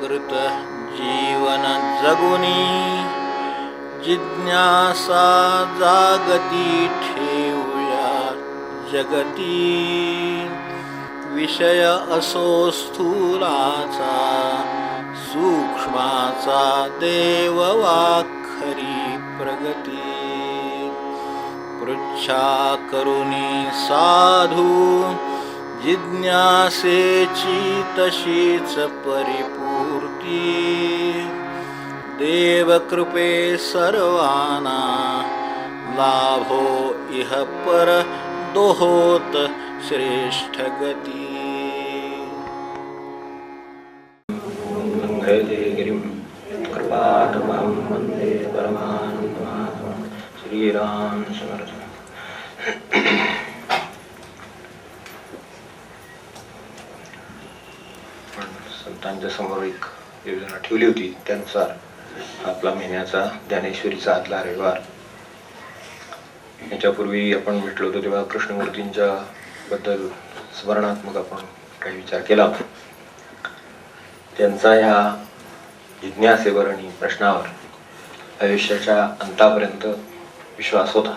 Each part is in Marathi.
जागृत जीवन जगुनी जिज्ञासा जागती ठेवूया जगती विषय असो स्थूलाचा सूक्ष्माचा देव वाखरी प्रगती पृच्छा करुनी साधू जिज्ञासेची तशीच परिपूर्ती देवकृपे सर्वांना लाभो इह पर दोहोत श्रेष्ठ गती. गिरिं कृपातमं वन्दे परमानन्दमाधवं श्रीराम समर्थ. संतांच्या समोर एक योजना ठेवली होती, त्यानुसार आपला महिन्याचा ज्ञानेश्वरीचा आदला रविवार. याच्यापूर्वी आपण भेटलो होतो तेव्हा कृष्णमूर्तींच्या बद्दल स्मरणात्मक आपण काही विचार केला होता. त्यांचा या जिज्ञासेवर आणि प्रश्नावर आयुष्याच्या अंतापर्यंत विश्वास होता.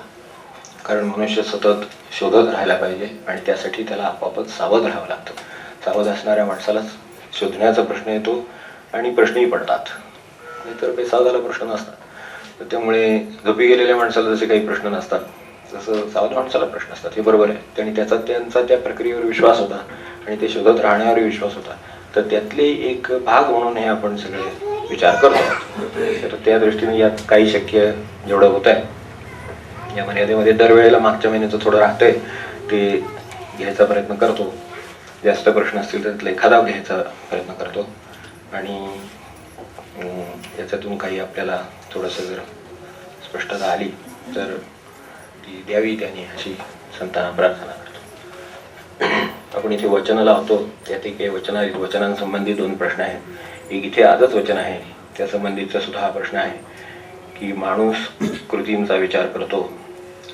कारण मनुष्य सतत शोधत राहायला पाहिजे आणि त्यासाठी त्याला आपोआपच सावध राहावं लागतं. सावध असणाऱ्या माणसालाच शोधण्याचा प्रश्न येतो आणि प्रश्नही पडतात, नाहीतर काही सावधाला प्रश्न नसतात. तर त्यामुळे झोपी गेलेल्या माणसाला जसे काही प्रश्न नसतात तसं सावध माणसाला प्रश्न असतात, हे बरोबर आहे. आणि त्यांचा त्या प्रक्रियेवर विश्वास होता आणि ते शोधत राहण्यावर विश्वास होता. तर त्यातले एक भाग म्हणून हे आपण सगळे विचार करतो. तर त्या दृष्टीने यात काही शक्य जेवढं होत आहे या मर्यादेमध्ये दरवेळेला मागच्या महिन्याचं थोडं राहतंय ते घ्यायचा प्रयत्न करतो. जास्त प्रश्न असतील तर त्यातला एखादा घ्यायचा प्रयत्न करतो आणि याच्यातून काही आपल्याला थोडंसं जर स्पष्टता आली तर ती द्यावी त्यांनी अशी संतांना प्रार्थना करतो. आपण इथे वचन लावतो, त्यात काही वचनांसंबंधी 2 प्रश्न आहेत. एक इथे आजच वचन आहे त्या संबंधीचा सुद्धा हा प्रश्न आहे की माणूस कृतींचा विचार करतो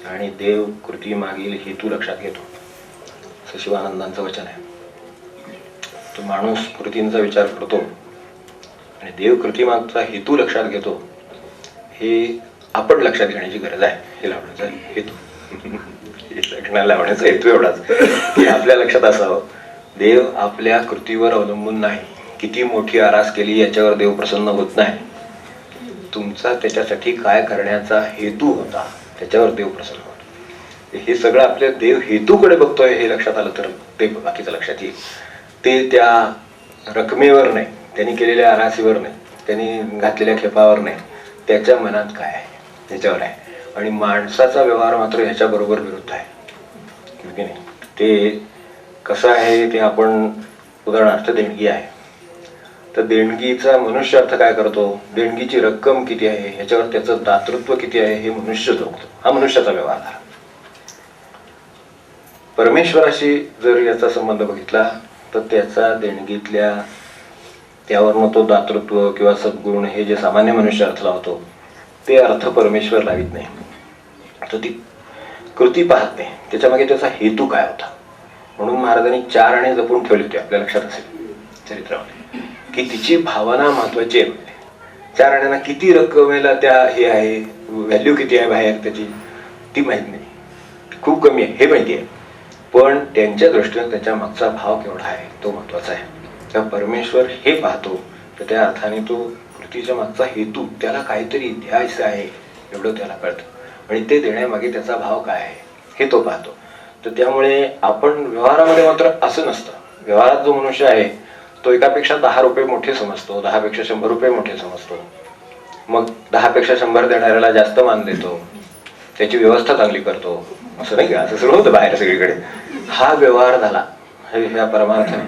आणि देव कृती मागील हेतू लक्षात घेतो, असं शिवानंदांचं वचन आहे. तो माणूस कृतींचा विचार करतो आणि देव कृतीमागचा हेतू लक्षात घेतो, हे आपण लक्षात घेण्याची गरज आहे. हे लावण्याचा हेतू लावण्याचा हेतू एवढाच की आपल्या लक्षात असावं देव आपल्या कृतीवर अवलंबून नाही. किती मोठी आरास केली याच्यावर देव प्रसन्न होत नाही. तुमचा त्याच्यासाठी काय करण्याचा हेतू होता त्याच्यावर देव प्रसन्न होतो. हे सगळं आपल्या देव हेतूकडे बघतोय हे लक्षात आलं तर ते बाकीचं लक्षात येईल. ते त्या रकमेवर नाही, त्यांनी केलेल्या आरासीवर नाही, त्यांनी घातलेल्या खेपावर नाही, त्याच्या मनात काय आहे त्याच्यावर आहे. आणि माणसाचा व्यवहार मात्र ह्याच्या बरोबर विरुद्ध आहे की नाही. ते कसं आहे ते आपण उदाहरणार्थ देणगी आहे तर देणगीचा मनुष्य अर्थ काय करतो, देणगीची रक्कम किती आहे ह्याच्यावर त्याचं दातृत्व किती आहे हे मनुष्य जोखतो. हा मनुष्याचा व्यवहार झाला. परमेश्वराशी जर याचा संबंध बघितला तर त्याचा देणगीतल्या त्यावरनं तो दातृत्व किंवा सद्गुण हे जे सामान्य मनुष्य अर्थ लावतो ते अर्थ परमेश्वर लावित नाही. तर ती कृती पाहत नाही, त्याच्यामागे त्याचा हेतू काय होता. म्हणून महाराजांनी 4 आणे जपून ठेवले होते. आपल्या लक्षात असेल चरित्रामध्ये की तिची भावना महत्वाची आहे. 4 आण्यांना किती रक्कमेला त्या हे आहे, व्हॅल्यू किती आहे बाहेर त्याची ती माहित नाही, खूप कमी आहे हे माहिती आहे. पण त्यांच्या दृष्टीने त्याच्या मागचा भाव केवढा आहे तो महत्वाचा आहे. तेव्हा परमेश्वर हे पाहतो तर त्या अर्थाने तो कृतीच्या मागचा हेतू त्याला काहीतरी द्यायचं आहे एवढं त्याला कळतं आणि ते देण्यामागे त्याचा भाव काय आहे हे तो पाहतो. तर त्यामुळे आपण व्यवहारामध्ये मात्र असं नसतं. व्यवहारात जो मनुष्य आहे तो एकापेक्षा 10 रुपये मोठे समजतो, 10 पेक्षा 100 रुपये मोठे समजतो. मग 10 पेक्षा 100 देणाऱ्याला जास्त मान देतो, त्याची व्यवस्था चांगली करतो, असं नाही का. असं सुरू होतं बाहेर सगळीकडे. हा व्यवहार झाला ह्या परमार्थाने.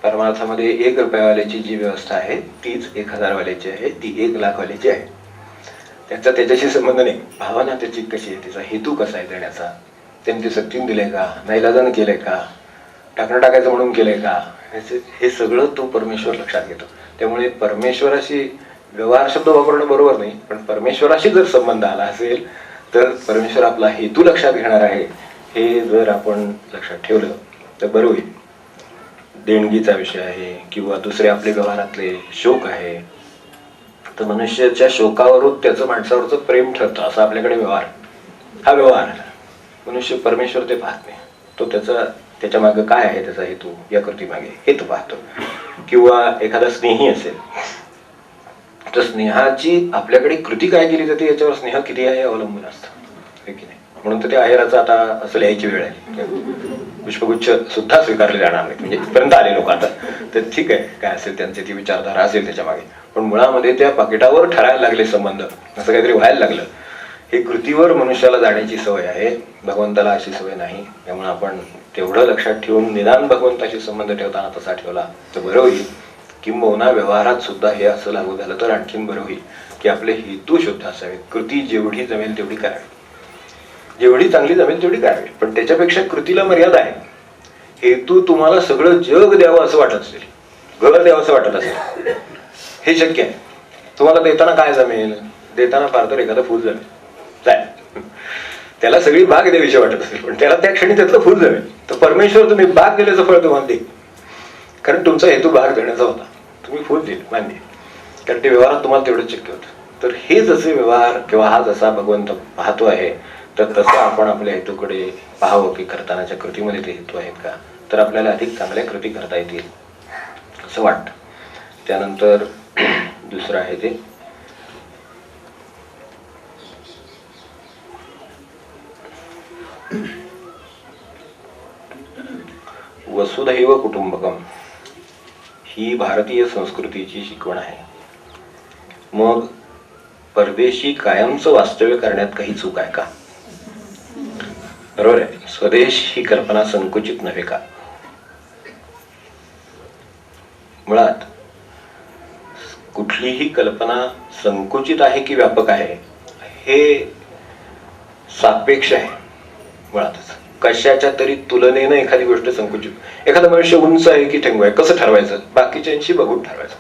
परमार्थामध्ये 1 रुपयावाल्याची जी व्यवस्था आहे तीच 1000 वाल्याची आहे, ती 1 लाख वाल्याची आहे. त्याचा त्याच्याशी संबंध नाही. भावना त्याची कशी आहे, त्याचा हेतू कसा आहे देण्याचा, त्यांनी ते सक्तीन दिलंय का, नाईलाजानं केलंय का, टाकायचं म्हणून केलंय का, हे सगळं तो परमेश्वर लक्षात घेतो. त्यामुळे परमेश्वराशी व्यवहार शब्द वापरणं बरोबर नाही, पण परमेश्वराशी जर संबंध आला असेल तर परमेश्वर आपला हेतू लक्षात घेणार आहे हे जर आपण लक्षात ठेवलं तर बरं होईल. देणगीचा विषय आहे किंवा दुसरे आपले व्यवहारातले शोक आहे, तर मनुष्याच्या शोकावरून त्याचं माणसावरचं प्रेम ठरतं. असा आपल्याकडे व्यवहार, हा व्यवहार मनुष्य परमेश्वर ते पाहत नाही. तो त्याच्या मागे काय आहे त्याचा हेतू, या कृतीमागे हेतू पाहतो. किंवा एखादा स्नेही असेल तर स्नेहाची आपल्याकडे कृती काय केली जाते याच्यावर स्नेह किती आहे अवलंबून असतं, हे की नाही. म्हणून तर ते आहेराचं आता असं लिहायची वेळ आहे. पुष्पगुच्छ सुद्धा स्वीकारले जाणार नाही, म्हणजे इथपर्यंत आले लोक आता, तर ठीक आहे, काय असेल त्यांची ती विचारधारा असेल त्याच्या मागे. पण मुळामध्ये त्या पाकिटावर ठरायला लागले संबंध, असं काहीतरी व्हायला लागलं. हे कृतीवर मनुष्याला जाण्याची सवय आहे, भगवंताला अशी सवय नाही. त्यामुळे आपण तेवढं लक्षात ठेवून निदान भगवंताशी संबंध ठेवताना तसा ठेवला तर बरं होईल. किंबहुना व्यवहारात सुद्धा हे असं लागू झालं तर आणखीन बरं होईल की आपले हेतू शुद्ध असावेत. कृती जेवढी जमेल तेवढी करावी, जेवढी चांगली जमेल तेवढी करावी, पण त्याच्यापेक्षा कृतीला मर्यादा आहे. हेतू तुम्हाला सगळं जग द्यावं असं वाटत असेल, घर द्यावं असं वाटत असेल, हे शक्य आहे. तुम्हाला देताना काय जमेल, देताना फार तर एखादं फूल जमेल, त्याला सगळी बाग द्यावीशी वाटत असेल, पण त्याला त्या क्षणी त्यातलं फूल जमेल. तर परमेश्वर तुम्ही बाग दिल्याचं फळ तुम्हाला देईल, कारण तुमचा हेतू बाग देण्याचा होता. तुम्ही फूल दिले मान्य, कारण ते व्यवहारात तुम्हाला तेवढंच शक्य होतं. तर हे जसे व्यवहार किंवा हा जसा भगवंत पाहतो आहे, तर तसं आपण आपल्या हेतूकडे पाहावं की करतानाच्या कृतीमध्ये ते हेतू आहेत का, तर आपल्याला अधिक चांगल्या कृती करता येतील असं वाटतं. त्यानंतर दुसरं आहे ते वसुधैव कुटुंबकम. ही भारतीय संस्कृतीची शिकवण आहे. मग परदेशी कायमचं वास्तव्य करण्यात काही चूक आहे का? बरोबर आहे. स्वदेश ही कल्पना संकुचित नव्हे का? मुळात कुठलीही कल्पना संकुचित आहे की व्यापक आहे हे सापेक्ष आहे. मुळातच कशाच्या तरी तुलनेनं एखादी गोष्ट संकुचित, एखादा मनुष्य उंच आहे की ठेंगू आहे कसं ठरवायचं, बाकीच्यांशी बघून ठरवायचं.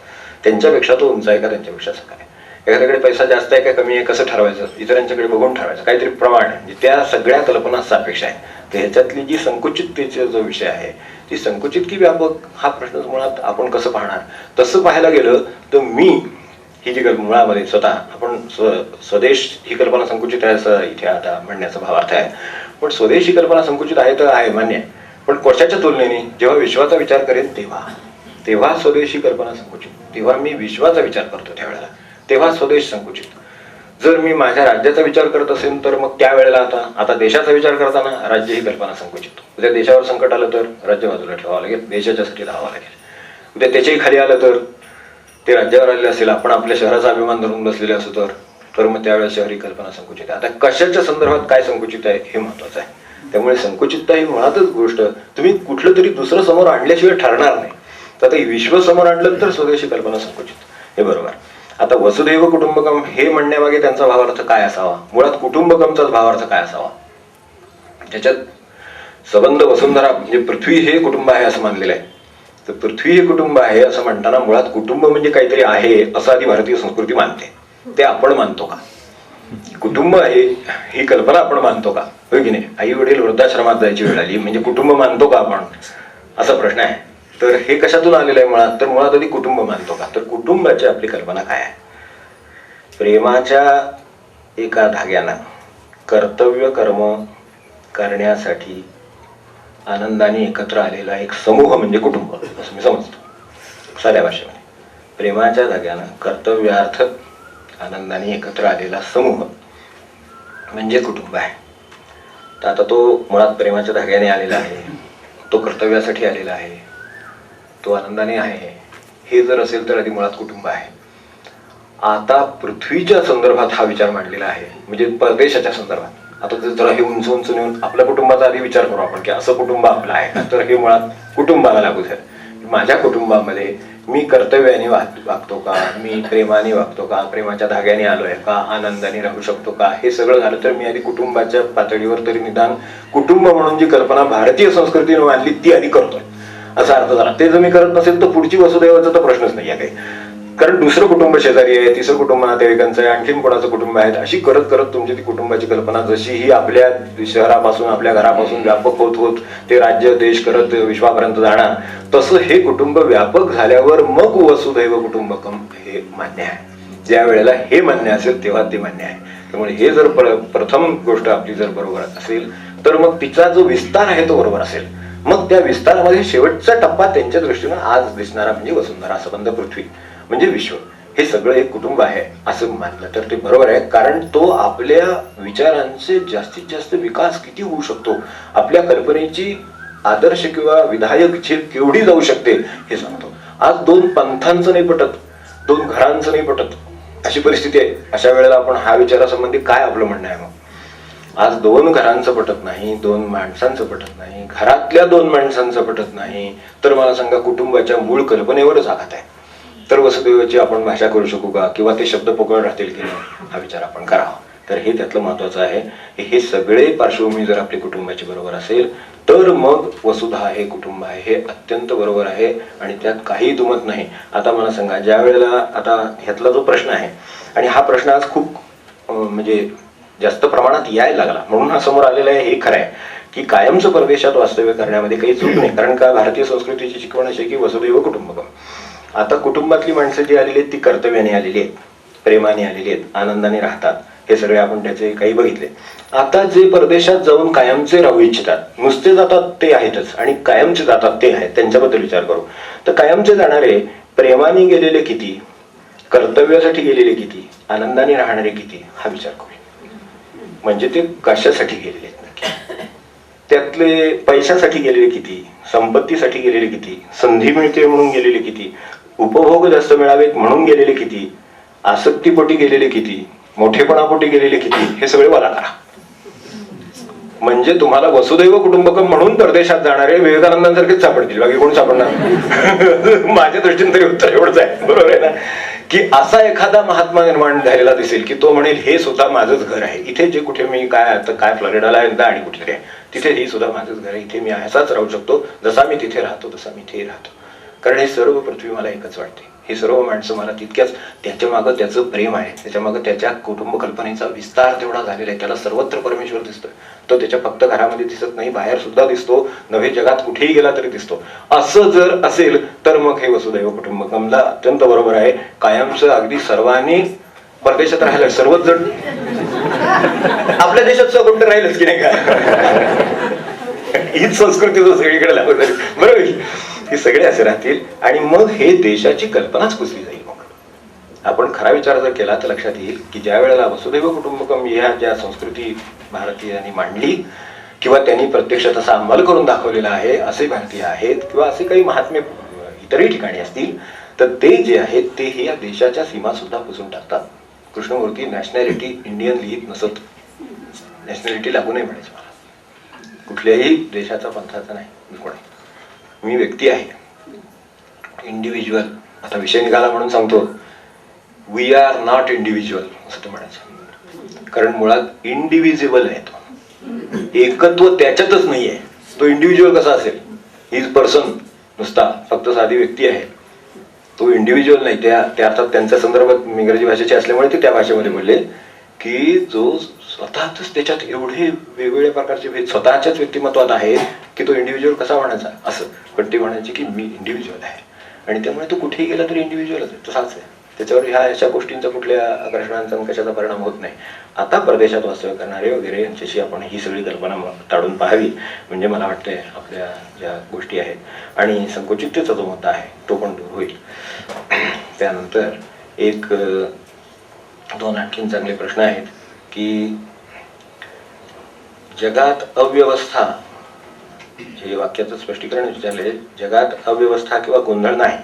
त्यांच्यापेक्षा तो उंच आहे का त्यांच्यापेक्षा असं काय, एखाद्याकडे पैसा जास्त आहे का कमी आहे कसं ठरवायचं, इतरांच्याकडे बघून ठरवायचं, काहीतरी प्रमाण आहे. म्हणजे त्या सगळ्या कल्पना सापेक्ष आहे. तर ह्याच्यातली जी संकुचिततेचा जो विषय आहे, ती संकुचित की व्यापक हा प्रश्न मुळात आपण कसं पाहणार. तसं पाहायला गेलं तर मी ही जी मुळामध्ये स्वतः आपण स्वदेश ही कल्पना संकुचित आहे असं इथे आता म्हणण्याचा भावार्थ आहे. पण स्वदेश ही कल्पना संकुचित आहे तर आहे मान्य आहे, पण कशाच्या तुलनेने जेव्हा विश्वाचा विचार करेन तेव्हा स्वदेश ही कल्पना संकुचित. तेव्हा मी विश्वाचा विचार करतो त्यावेळेला, तेव्हा स्वदेश संकुचित. जर मी माझ्या राज्याचा विचार करत असेल तर मग त्यावेळेला आता देशाचा विचार करताना राज्य ही कल्पना संकुचित. उद्या देशावर संकट आलं तर राज्य बाजूला ठेवावं लागेल, देशाच्यासाठी राहावं लागेल. उद्या त्याच्याही खाली आलं तर ते राज्यावर आलेले असेल, आपण आपल्या शहराचा अभिमान धरून बसलेले असू तर मग त्यावेळेस शहरी कल्पना संकुचित आहे. आता कशाच्या संदर्भात काय संकुचित आहे हे महत्वाचं आहे. त्यामुळे संकुचितता ही मुळातच गोष्ट तुम्ही कुठलं तरी दुसरं समोर आणल्याशिवाय ठरणार नाही. तर आता विश्व समोर आणलं तर स्वदेशी कल्पना संकुचित हे बरोबर. आता वसुधैव कुटुंबकम हे म्हणण्यामागे त्यांचा भावार्थ काय असावा, मुळात कुटुंबकमचाच भावार्थ काय असावा. त्याच्यात संबंध वसुंधरा म्हणजे पृथ्वी हे कुटुंब आहे असं मानलेलं आहे. तर पृथ्वी हे कुटुंब आहे असं म्हणताना मुळात कुटुंब म्हणजे काहीतरी आहे असं आधी भारतीय संस्कृती मानते. ते आपण मानतो का? कुटुंब आहे ही कल्पना आपण मानतो का? होय की नाही? आई वडील वृद्धाश्रमात जायची वेळ आली म्हणजे कुटुंब मानतो का आपण, असा प्रश्न आहे. तर हे कशातून आलेलं आहे मुळात, तर मुळात आधी कुटुंब मानतो का. तर कुटुंबाची आपली कल्पना काय आहे? प्रेमाच्या एका धाग्यानं कर्तव्य कर्म करण्यासाठी आनंदाने एकत्र आलेला एक समूह म्हणजे कुटुंब असं मी समजतो साध्या भाषेमध्ये. प्रेमाच्या धाग्यानं कर्तव्यार्थ आनंदाने एकत्र आलेला समूह म्हणजे कुटुंब आहे. तर आता तो मुळात प्रेमाच्या धाग्याने आलेला आहे, तो कर्तव्यासाठी आलेला आहे, तो आनंदाने आहे, हे जर असेल तर आधी मुळात कुटुंब आहे. आता पृथ्वीच्या संदर्भात हा विचार मांडलेला आहे, म्हणजे परदेशाच्या संदर्भात. आता जरा हे उंच उंच नेऊन आपल्या कुटुंबाचा आधी विचार करू आपण की असं कुटुंब आपलं आहे का, तर हे मुळात कुटुंबाला लागू झालं. माझ्या कुटुंबामध्ये मी कर्तव्याने वागतो का, मी प्रेमाने वागतो का, प्रेमाच्या धाग्याने आलोय का, आनंदाने राहू शकतो का, हे सगळं झालं तर मी आधी कुटुंबाच्या पातळीवर तरी निदान कुटुंब म्हणून जी कल्पना भारतीय संस्कृतीने मांडली ती आधी करतोय असा अर्थ झाला. ते जर मी करत नसेल तर पुढची वसुदैवाचा तर प्रश्नच नाही आहे काही. कारण दुसरं कुटुंब शेजारी आहे, तिसरं कुटुंब नातेवाईकांचं आहे, आणखीन कोणाचं कुटुंब आहे, अशी करत करत तुमची ती कुटुंबाची कल्पना जशी ही आपल्या शहरापासून आपल्या घरापासून व्यापक होत होत ते राज्य देश करत विश्वापर्यंत जाणार, तसं हे कुटुंब व्यापक झाल्यावर मग वसुधैव कुटुंबकम हे मान्य आहे. ज्या वेळेला हे मान्य असेल तेव्हा ते मान्य आहे. त्यामुळे हे जर प्रथम गोष्ट आपली जर बरोबर असेल तर मग तिचा जो विस्तार आहे तो बरोबर असेल. मग त्या विस्तारामध्ये शेवटचा टप्पा त्यांच्या दृष्टीनं आज दिसणारा म्हणजे वसुंधरा संबंध पृथ्वी म्हणजे विश्व, हे सगळं एक कुटुंब आहे असं मानलं तर ते बरोबर आहे. कारण तो आपल्या विचारांचे जास्तीत जास्त विकास किती होऊ शकतो, आपल्या कल्पनेची आदर्श किंवा विधायक झेप केवढी जाऊ शकते हे सांगतो. आज दोन पंथांचं नाही पटत, दोन घरांचं नाही पटत, अशी परिस्थिती आहे. अशा वेळेला आपण हा विचारासंबंधी काय आपलं म्हणणं आहे? मग आज दोन घरांचं पटत नाही, दोन माणसांचं पटत नाही, घरातल्या दोन माणसांचं पटत नाही, तर मला सांगा कुटुंबाच्या मूळ कल्पनेवरच आघात आहे. तर वसुदैवाची आपण भाषा करू शकू का, किंवा ते शब्द पोकळ राहतील की नाही हा विचार आपण करावा. तर हे त्यातलं महत्वाचं आहे. हे सगळे पार्श्वभूमी जर आपली कुटुंबाची बरोबर असेल तर मग वसुधा हे कुटुंब आहे हे अत्यंत बरोबर आहे आणि त्यात काही दुमत नाही. आता मला सांगा, ज्या वेळेला आता ह्यातला जो प्रश्न आहे आणि हा प्रश्न आज खूप म्हणजे जास्त प्रमाणात यायला लागला म्हणून हा समोर आलेला आहे, हे खरं आहे की कायमचं परदेशात वास्तव्य करण्यामध्ये काही चूक नाही. कारण का भारतीय संस्कृतीची शिकवण अशी की वसुदैव कुटुंबकम. आता कुटुंबातली माणसं जी आलेली आहेत ती कर्तव्याने आलेली आहेत, प्रेमाने आलेली आहेत, आनंदाने राहतात, हे सगळे आपण त्याचे काही बघितले. आता जे परदेशात जाऊन कायमचे राहू इच्छितात, नुसते जातात ते आहेतच आणि कायमचे जातात ते आहेत, त्यांच्याबद्दल विचार करू तर कायमचे जाणारे प्रेमाने गेलेले किती, कर्तव्यासाठी गेलेले किती, आनंदाने राहणारे किती हा विचार करू. म्हणजे ते कशासाठी गेलेले आहेत नक्की, त्यातले पैशासाठी गेलेले किती, संपत्तीसाठी गेलेले किती, संधी मिळते म्हणून गेलेले किती, उपभोग जास्त मिळावेत म्हणून गेलेले किती, आसक्तीपोटी गेलेले किती, मोठेपणापोटी गेलेले किती, हे सगळे मला करा. म्हणजे तुम्हाला वसुदैव कुटुंबकम म्हणून परदेशात जाणारे विवेकानंदांसारखेच सापडतील, बाकी कोण सापडणार? माझ्या दृष्टीने तरी उत्तर एवढंच आहे, बरोबर आहे ना, की असा एखादा महात्मा निर्माण झालेला दिसेल की तो म्हणेल हे सुद्धा माझंच घर आहे, इथे जे कुठे मी काय फ्लोरिडाला आणि कुठे आहे तिथे हे सुद्धा माझंच घर आहे, इथे मी असाच राहू शकतो, जसा मी तिथे राहतो तसा मी इथे राहतो. कारण हे सर्व पृथ्वी मला एकच वाटते, हे सर्व माणसं मला तितक्याच, त्याच्या मागं त्याचं प्रेम आहे, त्याच्या मागं त्याच्या कुटुंब कल्पनेचा विस्तार तेवढा झालेला आहे, त्याला सर्वत्र परमेश्वर दिसतोय. तो त्याच्या फक्त घरामध्ये दिसत नाही, बाहेर सुद्धा दिसतो, नवे जगात कुठेही गेला तरी दिसतो. असं जर असेल तर मग हे वसुदैव कुटुंबकमला अत्यंत बरोबर आहे. कायमचं अगदी सर्वांनी परदेशात राहिलं, सर्वच जण आपल्या देशात कोणतं राहिलंच की नाही का, हीच संस्कृती सगळीकडे लागू झाली, बरोबर, हे सगळे असे राहतील आणि मग हे देशाची कल्पनाच कुसली जाईल. मग आपण खरा विचार जर केला तर लक्षात येईल की ज्या वेळेला वसुदैव कुटुंबकम ह्या ज्या संस्कृती भारतीयांनी मांडली किंवा त्यांनी प्रत्यक्ष तसा अंमल करून दाखवलेला आहे, असे भारतीय आहेत किंवा असे काही महात्मे इतरही ठिकाणी असतील, तर ते जे आहेत ते या देशाच्या सीमा सुद्धा पुसून टाकतात. कृष्णमूर्ती नॅशनॅलिटी इंडियन लिहित नसत, नॅशनॅलिटी लागू नाही म्हणायचं मला, कुठल्याही देशाचा पंथाचा नाही, मी कोण आहे, मी व्यक्ती आहे, इंडिव्हिज्युअल. आता विषय निघाला म्हणून सांगतो, वी आर नॉट इंडिव्हिज्युअल असं ते म्हणायचं. कारण मुळात इंडिव्हिजिबल आहे तो, एकत्व त्याच्यातच नाही आहे. तो इंडिव्हिज्युअल कसा असेल, इज पर्सन नुसता फक्त साधी व्यक्ती आहे, तो इंडिव्हिज्युअल नाही. त्या अर्थात त्यांच्या संदर्भात इंग्रजी भाषेचे असल्यामुळे ते त्या भाषेमध्ये बोलले की जो स्वतःच त्याच्यात एवढे वेगवेगळ्या प्रकारचे भेद स्वतःच्याच व्यक्तिमत्वात आहे की तो इंडिव्हिज्युअल कसा म्हणायचा असं, पण ते म्हणायचे की मी इंडिव्हिज्युअल आहे आणि त्यामुळे तो कुठेही गेला तरी इंडिव्हिज्युअलच आहे, तसाच आहे. त्याच्यावर अशा गोष्टींचा कुठल्या आकर्षणांचा कशाचा परिणाम होत नाही. आता परदेशात वास्तव्य करणारे वगैरे यांच्याशी आपण ही सगळी कल्पना ताडून पाहावी, म्हणजे मला वाटतंय आपल्या ज्या गोष्टी आहेत आणि संकुचिततेचा जो मुद्दा आहे तो पण दूर होईल. त्यानंतर एक दोन आणखीन चांगले प्रश्न आहेत की जगात अव्यवस्था, हे वाक्याचं स्पष्टीकरण विचारले, जगात अव्यवस्था किंवा गोंधळ नाही,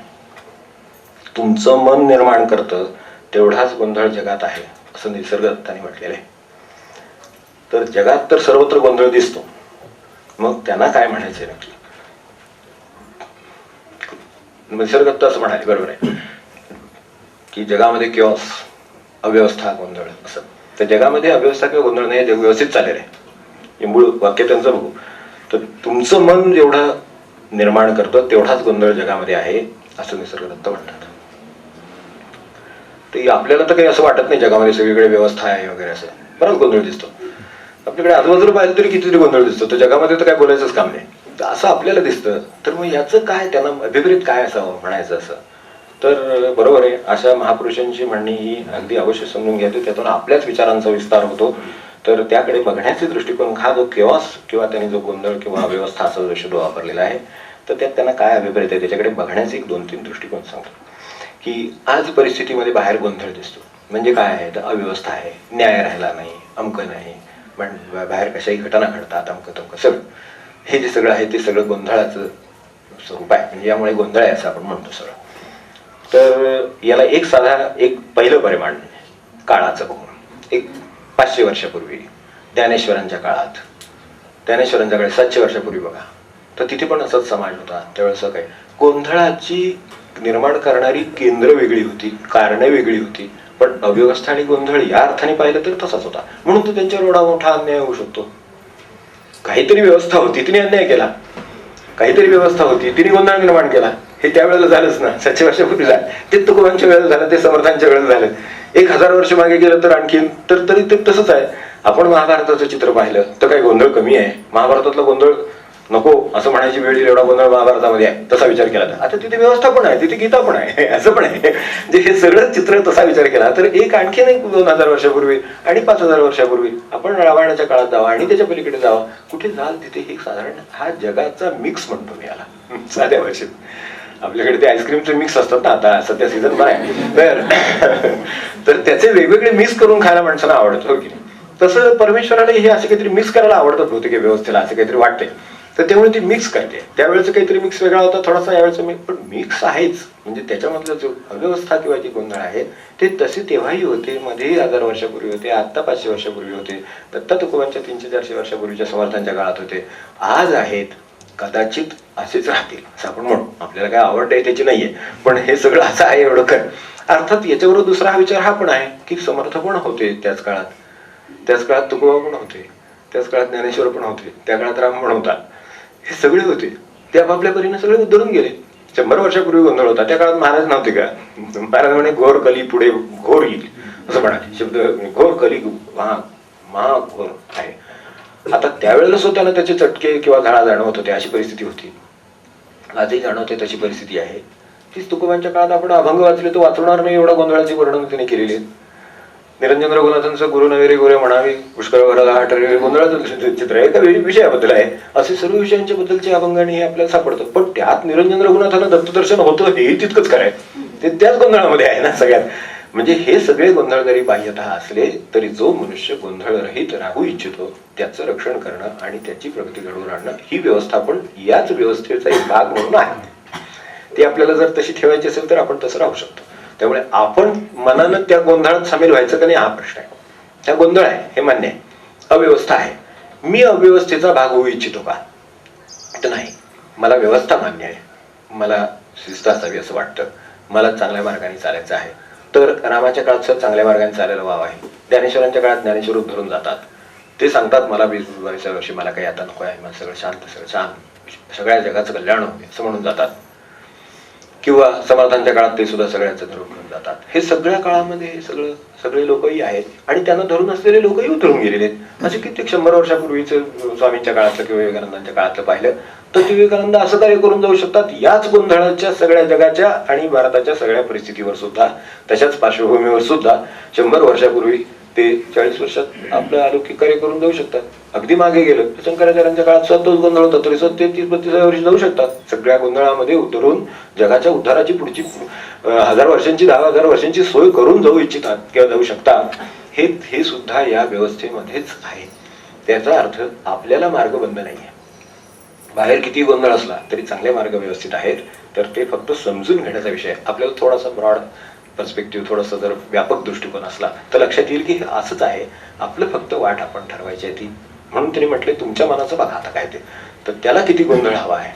तुमचं मन निर्माण करतं तेवढाच गोंधळ जगात आहे असं निसर्गदत्ताने म्हटलेलं आहे. तर जगात तर सर्वत्र गोंधळ दिसतो, मग त्यांना काय म्हणायचंय नक्की? निसर्गदत्त असं म्हणाले, बरोबर आहे की जगामध्ये किऑस, अव्यवस्था, गोंधळ असं. तर जगामध्ये अव्यवस्था किंवा गोंधळ नाही, जग व्यवस्थित चालेल आहे, हे मूळ वाक्य त्यांचं बघू. तर तुमचं मन जेवढं निर्माण करतं तेवढाच गोंधळ जगामध्ये आहे असं निसर्गदत्त म्हणतात. तर आपल्याला तर काही असं वाटत नाही जगामध्ये सगळीकडे व्यवस्था आहे वगैरे असं, बराच गोंधळ दिसतो. आपल्याकडे आजूबाजूला पाहिलं तरी कितीतरी गोंधळ दिसतो, तर जगामध्ये तर काय बोलायचंच काम नाही, तर असं आपल्याला दिसतं. तर मग याचं काय, त्यांना अभिप्रेत काय असावं म्हणायचं असं. तर बरोबर आहे, अशा महापुरुषांची म्हणणी ही अगदी अवश्य समजून घ्यायची, त्यातून आपल्याच विचारांचा विस्तार होतो. तर त्याकडे बघण्याचे दृष्टिकोन, हा जो केऑस किंवा त्यांनी जो गोंधळ किंवा अव्यवस्था असा जो शब्द वापरलेला आहे, तर त्यात त्यांना काय अभिप्रेत आहे त्याच्याकडे बघण्याचे एक 2-3 दृष्टिकोन सांगतो. की आज परिस्थितीमध्ये बाहेर गोंधळ दिसतो म्हणजे काय आहे, तर अव्यवस्था आहे, न्याय राहिला नाही, अमकं नाही, पण बाहेर कशाही घटना घडतात, अमकं तमकं सगळं, हे जे सगळं आहे ते सगळं गोंधळाचं स्वरूप आहे. म्हणजे यामुळे गोंधळ आहे असं आपण म्हणतो सगळं. तर याला एक पहिलं परिमाण काळाचं बघून, एक 500 वर्षापूर्वी ज्ञानेश्वरांच्या काळात, ज्ञानेश्वरांच्याकडे 700 वर्षापूर्वी बघा, तर तिथे पण असाच समाज होता. त्यावेळेस काय, गोंधळाची निर्माण करणारी केंद्र वेगळी होती, कारणं वेगळी होती, पण अव्यवस्था आणि गोंधळ या अर्थाने पाहिलं तर तसाच होता. म्हणून तर त्यांच्यावर एवढा मोठा अन्याय होऊ शकतो. काहीतरी व्यवस्था होती, तिने अन्याय केला, काहीतरी व्यवस्था होती, तिने गोंधळ निर्माण केला. हे त्यावेळेला झालंच ना, 700 वर्षापूर्वी झालं, ते तुकोबांच्या वेळेला झालं, ते समर्थांच्या वेळेला झालं. 1000 वर्ष मागे गेलं तर आणखीन तरी ते तसंच आहे. आपण महाभारताचं चित्र पाहिलं तर काही गोंधळ कमी आहे? महाभारतातला गोंधळ नको असं म्हणायची वेळ येईल एवढा गोंधळ महाभारतामध्ये आहे, तसा विचार केला तर आता तिथे व्यवस्था पण आहे, तिथे गीता पण आहे, असं पण आहे. जे हे सगळं चित्र तसा विचार केला तर आणखीन एक 2000 वर्षापूर्वी आणि 5000 वर्षापूर्वी आपण रामायणाच्या काळात जावा आणि त्याच्या पलीकडे जावा, कुठे जाल तिथे एक साधारण हा जगाचा मिक्स म्हणतो मी याला. साध्या भाषेत आपल्याकडे ते आईस्क्रीमचे मिक्स असतात ना, आता सध्या सीझन पण आहे, तर त्याचे वेगवेगळे मिक्स करून खायला माणसाला आवडतं, हो की नाही? तसं परमेश्वराला हे असे काहीतरी मिक्स करायला आवडतं बहुतेक व्यवस्थेला, असे काहीतरी वाटते, तर त्यामुळे ती मिक्स करते. त्यावेळेचं काहीतरी मिक्स वेगळा होता थोडासा, यावेळेचं मिक्स, पण मिक्स आहेच. म्हणजे त्याच्यामधलं जो अव्यवस्था किंवा जी गोंधळ आहे ते तसे तेव्हाही होते, मध्येही 1000 वर्षापूर्वी होते, आता 500 वर्षापूर्वी होते, दत्त तुकोबांच्या 300-400 वर्षापूर्वीच्या समर्थांच्या काळात होते, आज आहेत, कदाचित असेच राहतील असं आपण म्हणू. आपल्याला काय आवड आहे त्याची नाहीये, पण हे सगळं असं आहे एवढं कर. अर्थात याच्याबरोबर दुसरा हा विचार हा पण आहे की समर्थ पण होते त्याच काळात तुकोबा पण होते, त्याच काळात ज्ञानेश्वर पण होते, त्या काळात राम पण होता, हे सगळे होते, ते आपापल्या परीने सगळे उद्धरून गेले. 100 वर्षापूर्वी गोंधळ होता, त्या काळात महाराज नव्हते का? महाराज म्हणे घोर कली पुढे घोर येईल असं म्हणाले. शब्द घोर कली महाघोर आहे. आता त्यावेळेला स्वतःला त्याचे चटके किंवा झाडा जाणवत होते, अशी परिस्थिती होती. आजही जाणवते तशी परिस्थिती आहे. तीच तुकोबांच्या काळात आपण अभंग वाचले तर वाचणार नाही एवढा गोंधळाची वर्णन त्यांनी केलेली आहे. निरंजन रघुनाथांचं गुरु नवेरे गोरे म्हणावे, पुष्कळ भराला आठरे, गोंधळाचं चित्र आहे, एका विषयाबद्दल आहे. असे सर्व विषयांच्या बद्दलचे अभंग आणि हे आपल्याला सापडतं. पण त्यात निरंजन रघुनाथांना दत्तदर्शन होतं हेही तितकंच काय, ते त्याच गोंधळामध्ये आहे ना सगळ्यात. म्हणजे हे सगळे गोंधळ जरी बाह्यतः असले तरी जो मनुष्य गोंधळ रहित राहू इच्छितो त्याचं रक्षण करणं आणि त्याची प्रगती घडवून आणणं ही व्यवस्था पण याच व्यवस्थेचा एक भाग म्हणून आहे. ती आपल्याला जर तशी ठेवायची असेल तर आपण तसं राहू शकतो. त्यामुळे आपण मनानं त्या गोंधळात सामील व्हायचं का नाही हा प्रश्न आहे. त्या गोंधळ आहे हे मान्य आहे, अव्यवस्था आहे, मी अव्यवस्थेचा भाग होऊ इच्छितो का? तर नाही, मला व्यवस्था मान्य आहे, मला शिस्त असावी असं वाटतं, मला चांगल्या मार्गाने चालायचं आहे. तर रामाच्या काळात चांगल्या मार्गाने चालायला वाव आहे. ज्ञानेश्वरांच्या काळात ज्ञानेश्वर धरून जातात, ते सांगतात मला 20 वर्षी मला काही आता नको आहे, मला सगळं शांत, सगळं छान, सगळ्या जगाचं कल्याण होते असं म्हणून जातात. किंवा समर्थांच्या काळात ते सुद्धा सगळ्यांचं धरून घेऊन जातात. हे सगळ्या काळामध्ये सगळे लोकही आहेत आणि त्यांना धरून असलेले लोकही उतरून गेलेले आहेत. असे कित्येक 100 वर्षापूर्वीचं स्वामींच्या काळातलं किंवा विवेकानंदांच्या काळातलं पाहिलं तर ते विवेकानंद असं कार्य करून जाऊ शकतात याच गोंधळाच्या सगळ्या जगाच्या आणि भारताच्या सगळ्या परिस्थितीवर सुद्धा, तशाच पार्श्वभूमीवर सुद्धा 100 वर्षापूर्वी ते 40 वर्षात आपलं अलौकिक कार्य करून जाऊ शकतात. अगदी मागे गेलं शंकराचार्यांच्या काळात सुद्धा तोच गोंधळ होता, तरी 30-32 वर्षी जाऊ शकतात. सगळ्या गोंधळामध्ये उतरून जगाच्या उद्धाराची पुढची 1000 वर्षांची 10,000 वर्षांची सोय करून जाऊ इच्छितात किंवा जाऊ शकतात. हे सुद्धा या व्यवस्थेमध्येच आहे. त्याचा अर्थ आपल्याला मार्ग बंद नाहीये. बाहेर किती गोंधळ असला तरी चांगले मार्ग व्यवस्थित आहेत. तर ते फक्त समजून घेण्याचा विषय. आपल्याला थोडासा ब्रॉड पर्स्पेक्टिव्ह, थोडासा जर व्यापक दृष्टिकोन असला तर लक्षात येईल की हे असंच आहे, आपलं फक्त वाट आपण ठरवायची आहे ती. म्हणून त्यांनी म्हटले तुमच्या मनाचं बघा आता काय ते, तर त्याला किती गोंधळ हवा आहे.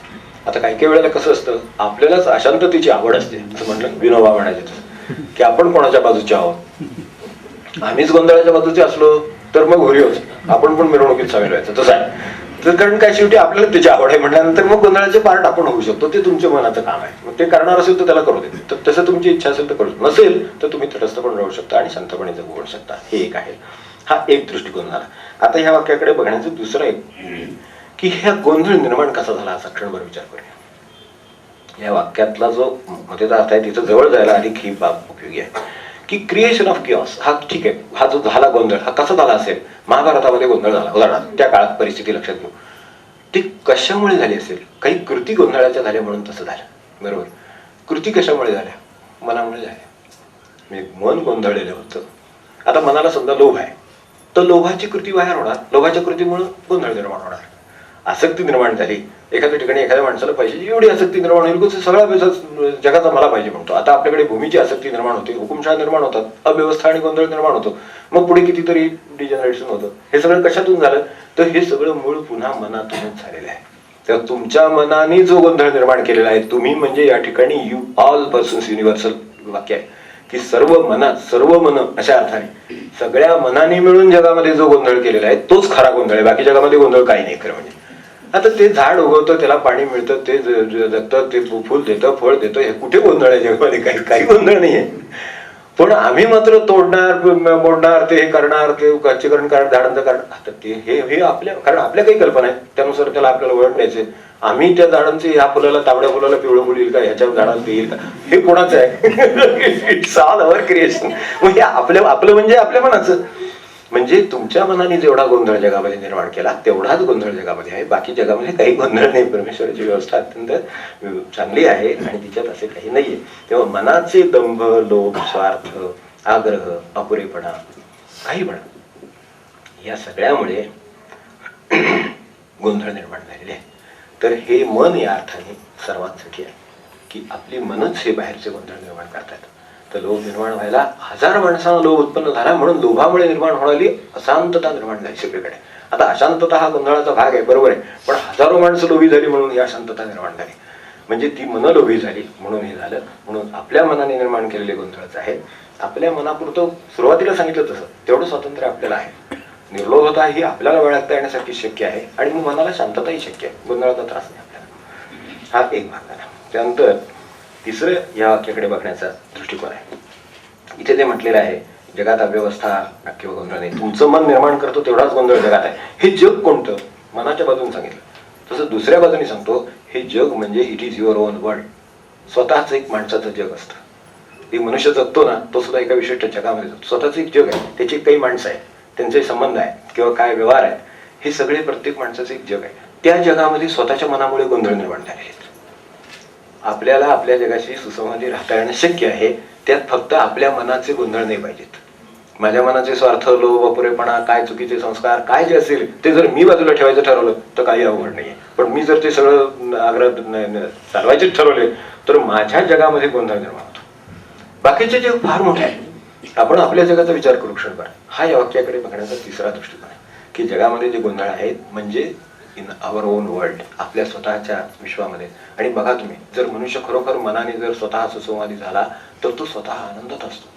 आता काही काही वेळेला कसं असतं, आपल्यालाच अशांततेची आवड असते. असं म्हटलं विनोबा म्हणायचे की आपण कोणाच्या बाजूचे आहोत, आम्हीच गोंधळाच्या बाजूचे असलो तर मग हुरी होत, आपण पण मिरवणुकीत सामील व्हायचं. तसं आहे तर कारण काय शेवटी आपल्याला त्याची आवड आहे म्हटल्यानंतर मग गोंधळाचे पार्ट आपण होऊ शकतो, ते तुमच्या मनाचं काम आहे. मग ते करणार असेल तर त्याला करू दे, तर तसं तुमची इच्छा असेल तर करू, नसेल तर तुम्ही तटस्थ पण राहू शकता आणि शांतपणे जगू शकता. हे एक आहे, हा एक दृष्टिकोन झाला. आता ह्या वाक्याकडे बघण्याचं दुसरं एक की ह्या गोंधळ निर्माण कसा झाला असा क्षणभर विचार करूया. या वाक्यातला जो मध्येचा अर्थ आहे तिथं जवळ जायला अधिक ही बाब उपयोगी आहे की क्रिएशन ऑफ किऑस. हा ठीक आहे, हा जो झाला गोंधळ हा कसा झाला असेल, महाभारतामध्ये गोंधळ झाला उदाहरणार्थ, त्या काळात परिस्थिती लक्षात घेऊ, ती कशामुळे झाली असेल? काही कृती गोंधळाच्या झाल्या म्हणून तसं झालं, बरोबर. कृती कशामुळे झाल्या? मनामुळे झाल्या. म्हणजे मन गोंधळलेलं होतं. आता मनाला समजा लोभ आहे, तर लोभाची कृती बाहेर होणार, लोभाच्या कृतीमुळे गोंधळ निर्माण होणार, आसक्ती निर्माण झाली. एखाद्या ठिकाणी एखाद्या माणसाला पाहिजे एवढी आसक्ती निर्माण होईल की सगळा पैसा जगाचा मला पाहिजे म्हणतो. आता आपल्याकडे भूमीची आसक्ती निर्माण होते, हुकुमशाही निर्माण होतात, अव्यवस्था आणि गोंधळ निर्माण होतो, मग पुढे कितीतरी डिजनरेशन होतं. हे सगळं कशातून झालं? तर हे सगळं मूळ पुन्हा मनातूनच झालेलं आहे. तर तुमच्या मनाने जो गोंधळ निर्माण केलेला आहे, तुम्ही म्हणजे या ठिकाणी यू ऑल पर्सन्स युनिव्हर्सल वाक्य आहे की सर्व मनात, सर्व मन अशा अर्थाने सगळ्या मनाने मिळून जगामध्ये जो गोंधळ केलेला आहे तोच खरा गोंधळ आहे. बाकी जगामध्ये गोंधळ काही नाही खरं म्हणजे. आता ते झाड उगवतं, त्याला पाणी मिळतं, ते जगतं, ते फुल देतं, फळ देतं, हे कुठे गोंधळ आहे जगामध्ये? काही गोंधळ नाही आहे. पण आम्ही मात्र तोडणार, मोडणार, ते हे करणार, ते कच्चीकरण करणार, झाडांचं करणार. आता ते हे आपल्या, कारण आपल्या काही कल्पना आहेत त्यानुसार त्याला आपल्याला वळण द्यायचे. आम्ही त्या झाडांचे, ह्या फुलाला, तांबड्या फुलाला पिवळं फुल येईल का, ह्याच्या झाडाला ते येईल का, हे कोणाचं आहे? It's all our creation. म्हणजे आपलं म्हणजे आपल्या मनाचं. म्हणजे तुमच्या मनाने जेवढा गोंधळ जगामध्ये निर्माण केला तेवढाच गोंधळ जगामध्ये आहे. बाकी जगामध्ये काही गोंधळ नाही. परमेश्वराची व्यवस्था अत्यंत चांगली आहे आणि तिच्यात असे काही नाहीये. तेव्हा मनाचे दंभ, लोभ, स्वार्थ, आग्रह, अपुरेपणा, काही म्हणा, या सगळ्यामुळे गोंधळ निर्माण झालेले आहे. तर हे मन या अर्थाने सर्वांसाठी आहे की आपली मनच हे बाहेरचे गोंधळ निर्माण करतात. तर लोभ निर्माण व्हायला, 1000 माणसांना लोभ उत्पन्न झाला म्हणून लोभामुळे निर्माण होणारी अशांतता निर्माण झाली सगळीकडे. आता अशांतता हा गोंधळाचा भाग आहे, बरोबर आहे, पण 1000 माणसं लोभी झाली म्हणून ही अशांतता निर्माण झाली. म्हणजे ती मन लोभी झाली म्हणून हे झालं. म्हणून आपल्या मनाने निर्माण केलेले गोंधळच आहे. आपल्या मनापुरतं सुरुवातीला सांगितलं तसं तेवढं स्वातंत्र्य आपल्याला आहे. निर्लोभता ही आपल्याला वेळात येण्यासारखी शक्य आहे आणि मग मनाला शांतताही शक्य आहे. गोंधळाचा त्रास नाही आपल्याला. हा एक भाग झाला. त्यानंतर तिसरं या वाक्याकडे बघण्याचा दृष्टिकोन आहे. इथे ते म्हटलेलं आहे जगात अव्यवस्था किंवा गोंधळ नाही, तुमचं मन निर्माण करतो तेवढाच गोंधळ जगात आहे. हे जग कोणतं? मनाच्या बाजूने सांगितलं. तसं दुसऱ्या बाजूने सांगतो, हे जग म्हणजे it is your on world. स्वतःच एक माणसाचं जग असतं. एक मनुष्य जगतो ना, तो सुद्धा एका विशिष्ट जगामध्ये जगतो. स्वतःच एक जग आहे, त्याची काही माणसं आहेत, त्यांचे संबंध आहेत किंवा काय व्यवहार आहेत, हे सगळे प्रत्येक माणसाचं एक जग आहे. त्या जगामध्ये स्वतःच्या मनामुळे गोंधळ निर्माण झाले आहेत. आपल्याला आपल्या जगाशी सुसंवादी राहता येणं शक्य आहे. त्यात फक्त आपल्या मनाचे गोंधळ नाही पाहिजेत. माझ्या मनाचे स्वार्थ, लोभ, अपुरेपणा, काय चुकीचे संस्कार, काय जे असेल ते जर मी बाजूला ठेवायचं ठरवलं तर काही अवघड नाहीये. पण मी जर ते सगळं आग्रह चालवायचे ठरवले तर माझ्या जगामध्ये गोंधळ निर्माण होतो. बाकीचे जग फार मोठे आहे. आपण आपल्या जगाचा विचार करू क्षणभर. हा या वाक्याकडे बघण्याचा तिसरा दृष्टिकोन आहे की जगामध्ये जे गोंधळ आहेत म्हणजे इन आवर ओन वर्ल्ड, आपल्या स्वतःच्या विश्वामध्ये. आणि बघा तुम्ही, जर मनुष्य खरोखर मनाने जर स्वतः सुसंवादी झाला तर तो स्वतः आनंदात असतो.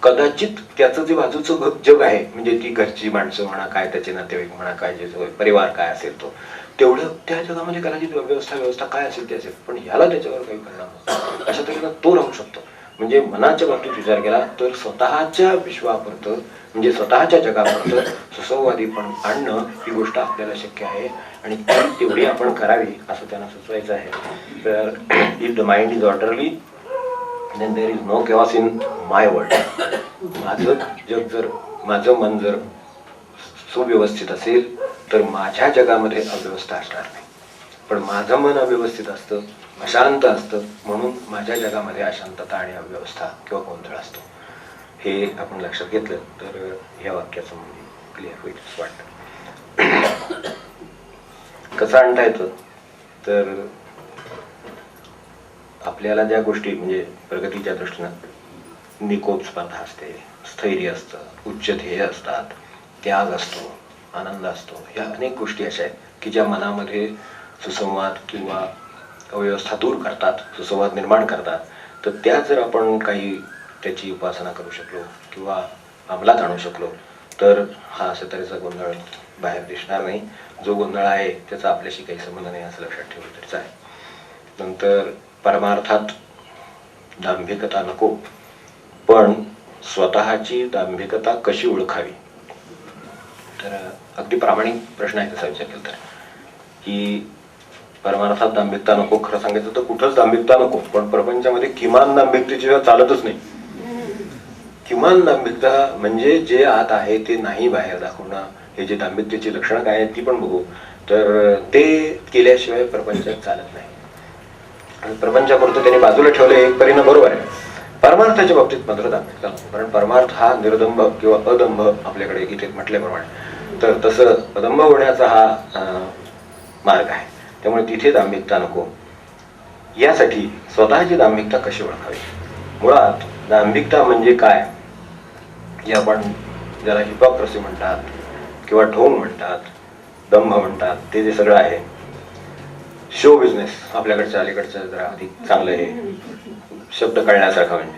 कदाचित त्याचं जे बाजूचं जग आहे म्हणजे ती घरची माणसं म्हणा, काय त्याचे नातेवाईक म्हणा, काय जे परिवार काय असेल तो, तेवढं त्या जगामध्ये कदाचित व्यवस्था काय असेल ते असेल, पण ह्याला त्याच्यावर काही परिणाम नसतो. अशा तऱ्हेनं तो राहू शकतो. म्हणजे मनाच्या बाबतीत विचार केला तर स्वतःच्या विश्वापुरतं म्हणजे स्वतःच्या जगापुरतं सुसंवादीपण आणणं ही गोष्ट आपल्याला शक्य आहे आणि ती तेवढी आपण करावी असं त्यांना सुचवायचं आहे. तर if the mind is orderly then there is no chaos in my world. माझं जग जर, माझं मन जर सुव्यवस्थित असेल तर माझ्या जगामध्ये अव्यवस्था असणार नाही. पण माझं मन अव्यवस्थित असतं, अशांत असतं, म्हणून माझ्या जगामध्ये अशांतता आणि अव्यवस्था किंवा गोंधळ असतो. हे आपण लक्षात घेतलं तर ह्या वाक्याचं म्हणजे क्लिअर होईल असं वाटतं. कसं आणता येतं तर आपल्याला ज्या गोष्टी म्हणजे प्रगतीच्या दृष्टीनं निकोप स्पर्धा असते, स्थैर्य असतं, उच्च ध्येय असतात, त्याग असतो, आनंद असतो, ह्या अनेक गोष्टी अशा आहेत की ज्या मनामध्ये सुसंवाद किंवा अव्यवस्था दूर करतात, सुसंवाद निर्माण करतात. तर त्या जर आपण काही त्याची उपासना करू शकलो किंवा अंमलात आणू शकलो तर हा अशा तऱ्हेचा गोंधळ बाहेर दिसणार नाही. जो गोंधळ आहे त्याचा आपल्याशी काही संबंध नाही असं लक्षात ठेवलं तरीच आहे. नंतर परमार्थात दांभिकता नको, पण स्वतःची दांभिकता कशी ओळखावी. तर अगदी प्रामाणिक प्रश्न आहे तसा विचार केला तर, की परमार्थात दांभिकता नको, खरं सांगायचं तर कुठंच दांभिकता नको, पण प्रपंचामध्ये किमान दांभिकतेशिवाय चालतच नाही. किमान दांभिकता म्हणजे जे आत आहे ते नाही बाहेर दाखवणं. हे जे दांभिकतेची लक्षणं काय आहेत ती पण बघू. तर ते केल्याशिवाय प्रपंचात चालत नाही. आणि प्रपंचापुरतं त्यांनी बाजूला ठेवलं एक परिणाम बरोबर आहे. परमार्थाच्या बाबतीत मात्र दांभिकता नको, कारण परमार्थ हा निर्दंभ किंवा अदंभ आपल्याकडे गीतेत म्हटल्याप्रमाणे, तर तसं अदंभ होण्याचा हा मार्ग आहे. त्यामुळे तिथे दांभिकता नको. यासाठी स्वतःची दांभिकता कशी ओळखावी. मुळात दांभिकता म्हणजे काय, जे आपण ज्याला हिपॉक्रेसी म्हणतात किंवा ढोंग म्हणतात, दंभ म्हणतात, ते जे सगळं आहे शो बिझनेस, आपल्याकडच्या अलीकडचं जरा अधिक चांगलं हे शब्द कळण्यासारखं म्हणजे,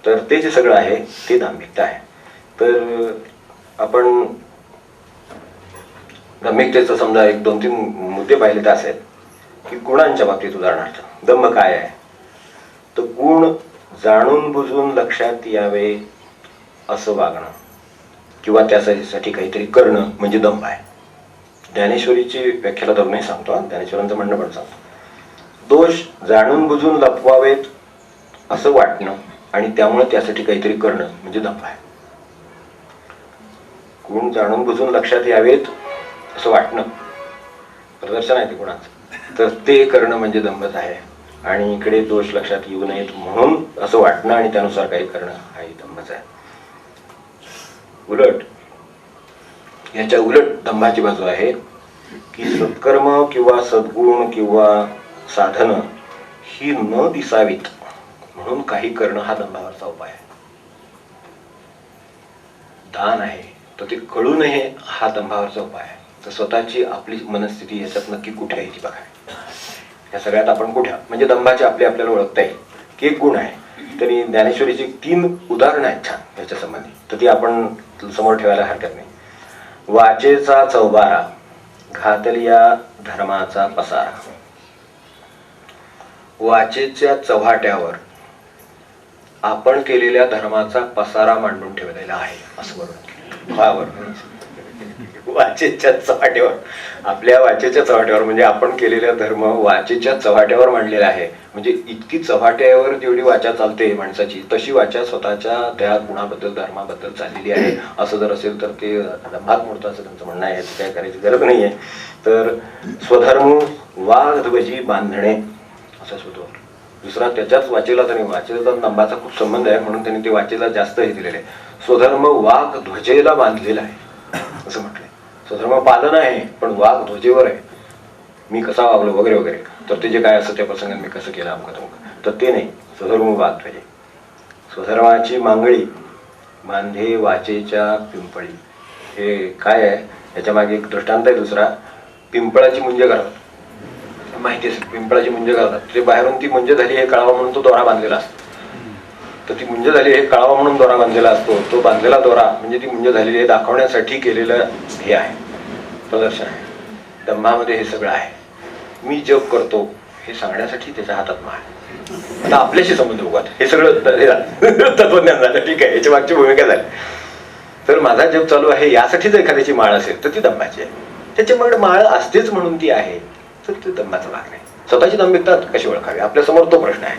तर ते जे सगळं आहे ते दांभिकता आहे. तर आपण दांभिकतेचं समजा एक 2-3 मुद्दे पाहिले तर असे आहेत की गुणांच्या बाबतीत उदाहरणार्थ दंभ काय आहे, तर गुण जाणून बुजून लक्षात यावे असं वागणं किंवा त्यासाठी काहीतरी करणं म्हणजे दंभ आहे. ज्ञानेश्वरीची व्याख्याला धरूनही सांगतो, ज्ञानेश्वरांचं म्हणणं पण सांगतो. दोष जाणून बुजून लपवावेत असं वाटणं आणि त्यामुळे त्यासाठी काहीतरी करणं म्हणजे दंभ आहे. गुण जाणून बुजून लक्षात यावेत असं वाटणं प्रदर्शन आहे ते गुणाचं, तर ते करणं म्हणजे दंभच आहे. आणि इकडे दोष लक्षात येऊ नयेत म्हणून असं वाटणं आणि त्यानुसार काही करणं हाही दंभच आहे. उलट याच्या उलट दंभाची बाजू आहे की सत्कर्म किंवा सद्गुण किंवा साधनं ही न दिसावीत म्हणून काही करणं हा दंभावरचा उपाय आहे. दान आहे तर ते कळू नये हा दंभावरचा उपाय आहे. तर स्वतःची आपली मनस्थिती याच्यात नक्की कुठे आहे ती बघावी. या सगळ्यात आपण कुठे म्हणजे दंभाचे आपल्याला ओळखता येईल की एक गुण आहे. तरी ज्ञानेश्वरीची 3 उदाहरणं आहेत छान याच्या संबंधी, तर ती आपण समोर ठेवायला हरकत नाही. वाचेचा चौबारा, घातलिया धर्माचा पसारा. वाचेच्या चव्हाट्यावर आपण केलेल्या धर्माचा पसारा मांडून ठेवलेला आहे असं बरोबर. वाचेच्या चव्हाट्यावर, आपल्या वाचेच्या चव्हाट्यावर म्हणजे आपण केलेला धर्म वाचेच्या चव्हाट्यावर मांडलेला आहे. म्हणजे इतकी चव्हाट्यावर जेवढी वाचा चालते माणसाची, तशी वाचा स्वतःच्या त्या गुणाबद्दल धर्माबद्दल चाललेली आहे. असं जर असेल तर ते दंभात मोडतं असं त्यांचं म्हणणं आहे. काय करायची गरज नाही आहे. तर स्वधर्म वाघध्वजी बांधणे असं सुद्धा दुसरा त्याच्याच वाचेला, तरी वाचेचा दंभाचा खूप संबंध आहे म्हणून त्यांनी ते वाचेला जास्त हे दिलेले आहे. स्वधर्म वाघ ध्वजेला बांधलेला आहे असं म्हटलंय. स्वधर्म पालन आहे पण वाघ ध्वजेवर आहे, मी कसा वागलो वगैरे वगैरे. तर ते जे काय असं त्या प्रसंगात मी कसं केलं अमका तमका, तर ते नाही. स्वधर्म वाघ ध्वजे. स्वधर्माची मांगळी बांधे वाचेच्या पिंपळी. हे काय आहे याच्या मागे एक दृष्टांत आहे दुसरा. पिंपळाची मुंज घालतात, माहिती असेल पिंपळाची मुंज घालतात. ते बाहेरून ती मुंज झाली हे कळावं म्हणून तो दोरा बांधलेला असतो. तर ती मुंज झाली हे कळावं म्हणून दोरा बांधलेला असतो. तो बांधलेला दोरा म्हणजे ती मुंज झालेली हे दाखवण्यासाठी केलेलं हे आहे, प्रदर्शन आहे. दंभामध्ये हे सगळं आहे. मी जप करतो हे सांगण्यासाठी त्याच्या हातात माळ. आता आपल्याशी संबंध बघा, हे सगळं तत्वज्ञान झालं, ठीक आहे, याच्या मागची भूमिका झाली. तर माझा जप चालू आहे यासाठी जर एखाद्याची माळ असेल तर ती दंभाची आहे. त्याच्यामुळे माळ असतेच म्हणून ती आहे, तर ते दंभाचा भाग नाही. स्वतःची दांभिकता कशी ओळखावी आपल्या समोर तो प्रश्न आहे.